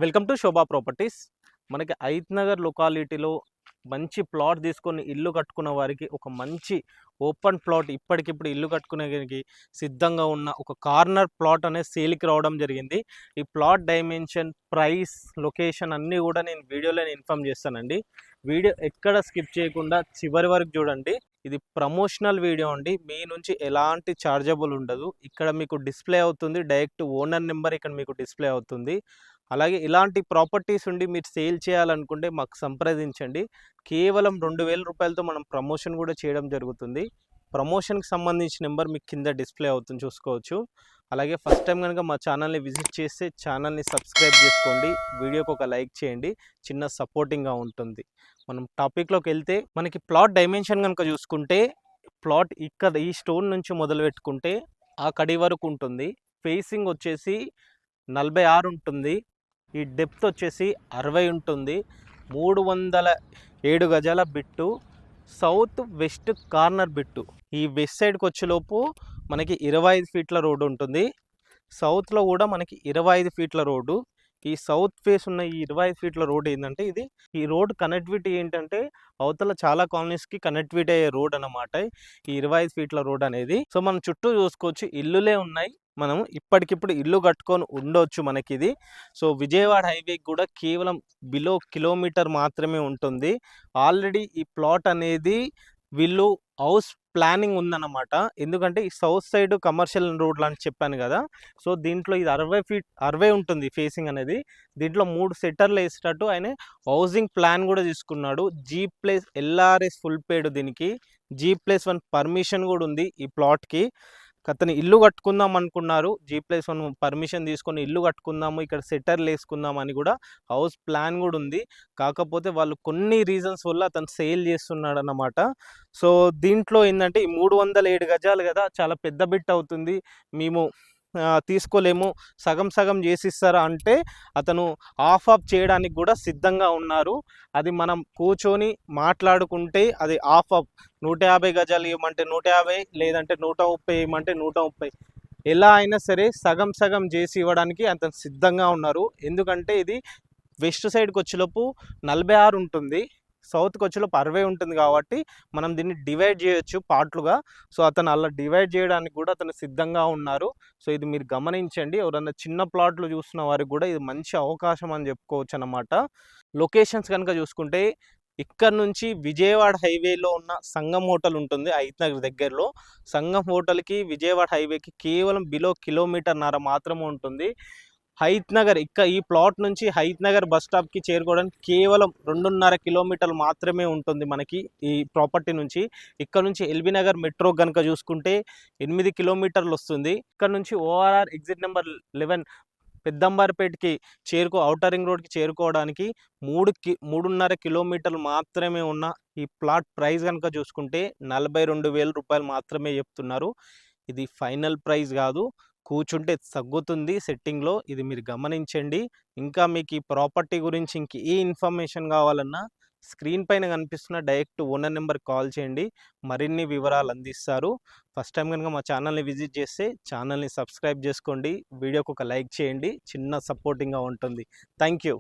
Welcome to Shobha properties. మనకి ఐత్ నగర్ లొకాలిటీలో మంచి plot తీసుకొని ఇల్లు కట్టుకున్న వారికి ఒక మంచి ఓపెన్ ప్లాట్ ఇప్పటికిప్పుడు ఇల్లు కట్టుకునేకి సిద్ధంగా ఉన్న ఒక కార్నర్ ప్లాట్ అనేది సేల్కి రావడం జరిగింది. ఈ ప్లాట్ డైమెన్షన్, ప్రైస్, లొకేషన్ అన్నీ కూడా నేను వీడియోలో ఇన్ఫామ్ చేస్తానండి. వీడియో ఎక్కడ స్కిప్ చేయకుండా చివరి వరకు చూడండి. ఇది ప్రమోషనల్ వీడియో అండి, మీ నుంచి ఎలాంటి చార్జబుల్ ఉండదు. ఇక్కడ మీకు డిస్ప్లే అవుతుంది, డైరెక్ట్ ఓనర్ నెంబర్ ఇక్కడ మీకు డిస్ప్లే అవుతుంది. అలాగే ఇలాంటి ప్రాపర్టీస్ ఉండి మీరు సేల్ చేయాలనుకుంటే మాకు సంప్రదించండి. కేవలం 2000 రూపాయలతో మనం ప్రమోషన్ కూడా చేయడం జరుగుతుంది. ప్రమోషన్కి సంబంధించిన నెంబర్ మీకు కింద డిస్ప్లే అవుతుంది, చూసుకోవచ్చు. అలాగే ఫస్ట్ టైం కనుక మా ఛానల్ని విజిట్ చేస్తే ఛానల్ని సబ్స్క్రైబ్ చేసుకోండి, వీడియోకి ఒక లైక్ చేయండి, చిన్న సపోర్టింగ్గా ఉంటుంది. మనం టాపిక్లోకి వెళ్తే మనకి ప్లాట్ డైమెన్షన్ కనుక చూసుకుంటే, ప్లాట్ ఇక్కడ ఈ స్టోన్ నుంచి మొదలు పెట్టుకుంటే ఆ కడి వరకు ఉంటుంది. ఫేసింగ్ వచ్చేసి 46 ఉంటుంది. ఈ డెప్త్ వచ్చేసి 60 ఉంటుంది. 307 గజాల bit, south west corner bit. ఈ వెస్ట్ సైడ్కి వచ్చేలోపు మనకి 25 ఫీట్ల రోడ్డు ఉంటుంది. సౌత్లో కూడా మనకి 25 ఫీట్ల రోడ్డు. ఈ సౌత్ ఫేస్ ఉన్న ఈ 25 ఫీట్ల రోడ్ ఏంటంటే, ఈ రోడ్ కనెక్టివిటీ ఏంటంటే అవతల చాలా కాలనీస్కి కనెక్టివిటీ అయ్యే రోడ్ అన్నమాట ఈ 25 ఫీట్ల రోడ్ అనేది. సో మనం చుట్టూ చూసుకోవచ్చు, ఇల్లులే ఉన్నాయి. మనం ఇప్పటికిప్పుడు ఇల్లు కట్టుకొని ఉండొచ్చు మనకి ఇది. సో విజయవాడ హైవేకి కూడా కేవలం బిలో కిలోమీటర్ మాత్రమే ఉంటుంది. ఆల్రెడీ ఈ ప్లాట్ అనేది వీళ్ళు హౌస్ ప్లానింగ్ ఉందన్నమాట. ఎందుకంటే ఈ సౌత్ సైడ్ కమర్షియల్ రోడ్ అని చెప్పాను కదా. సో దీంట్లో ఇది 60 ఉంటుంది ఫేసింగ్ అనేది. దీంట్లో 3 సెటర్లు వేసేటట్టు ఆయన హౌసింగ్ ప్లాన్ కూడా తీసుకున్నాడు. G+LRS ఫుల్ పేడ్, దీనికి G+1 పర్మిషన్ కూడా ఉంది ఈ ప్లాట్కి. అతను ఇల్లు కట్టుకుందాం అనుకున్నారు, G+1 పర్మిషన్ తీసుకొని ఇల్లు కట్టుకుందాము, ఇక్కడ సెటర్లు వేసుకుందాం అని కూడా హౌస్ ప్లాన్ కూడా ఉంది. కాకపోతే వాళ్ళు కొన్ని రీజన్స్ వల్ల అతను సేల్ చేస్తున్నాడు అన్నమాట. సో దీంట్లో ఏంటంటే ఈ 307 గజాలు కదా, చాలా పెద్ద బిట్ అవుతుంది, మేము తీసుకోలేము, సగం సగం చేసిస్తారా అంటే అతను ఆఫ్ చేయడానికి కూడా సిద్ధంగా ఉన్నారు. అది మనం కూర్చొని మాట్లాడుకుంటే అది ఆఫ్ 150 గజాలు ఇవ్వమంటే 150, లేదంటే 130 ఇవ్వమంటే 130, ఎలా అయినా సరే సగం సగం చేసి ఇవ్వడానికి అతను సిద్ధంగా ఉన్నారు. ఎందుకంటే ఇది వెస్ట్ సైడ్కి వచ్చేలోపు 46 ఉంటుంది, సౌత్కి వచ్చేలోపు 60 ఉంటుంది. కాబట్టి మనం దీన్ని డివైడ్ చేయొచ్చు పార్ట్లుగా. సో అతను అలా డివైడ్ చేయడానికి కూడా అతను సిద్ధంగా ఉన్నారు. సో ఇది మీరు గమనించండి. ఎవరన్నా చిన్న ప్లాట్లు చూస్తున్న వారికి కూడా ఇది మంచి అవకాశం అని చెప్పుకోవచ్చు అన్నమాట. లొకేషన్స్ కనుక చూసుకుంటే, ఇక్కడ నుంచి విజయవాడ హైవేలో ఉన్న సంగం హోటల్ ఉంటుంది ఐత్ నగర్ దగ్గరలో. సంగం హోటల్కి విజయవాడ హైవేకి కేవలం బిలో కిలోమీటర్న్నర మాత్రమే ఉంటుంది. హైత్ నగర్ ఈ ప్లాట్ నుంచి హైత్ నగర్ బస్ స్టాప్కి చేరుకోవడానికి కేవలం 2.5 కిలోమీటర్లు మాత్రమే ఉంటుంది మనకి ఈ ప్రాపర్టీ నుంచి. ఇక్కడ నుంచి ఎల్బీ నగర్ మెట్రో కనుక చూసుకుంటే 8 కిలోమీటర్లు వస్తుంది. ఇక్కడ నుంచి ORR ఎగ్జిట్ నెంబర్ 11 పెద్దంబర్పేటకి ఔటర్ రింగ్ రోడ్కి చేరుకోవడానికి 3.5 కిలోమీటర్లు మాత్రమే ఉన్న ఈ ప్లాట్ ప్రైస్ కనుక చూసుకుంటే 42,000 రూపాయలు మాత్రమే చెప్తున్నారు. ఇది ఫైనల్ ప్రైస్ కాదు, కూర్చుంటే తగ్గుతుంది సెట్టింగ్లో, ఇది మీరు గమనించండి. ఇంకా మీకు ఈ ప్రాపర్టీ గురించి ఏ ఇన్ఫర్మేషన్ కావాలన్నా స్క్రీన్ పైన కనిపిస్తున్న డైరెక్ట్ ఓనర్ నెంబర్ కాల్ చేయండి, మరిన్ని వివరాలు అందిస్తారు. ఫస్ట్ టైం కనుక మా ఛానల్ని విజిట్ చేస్తే ఛానల్ని సబ్స్క్రైబ్ చేసుకోండి, వీడియోకి ఒక లైక్ చేయండి, చిన్న సపోర్టింగ్గా ఉంటుంది. Thank you.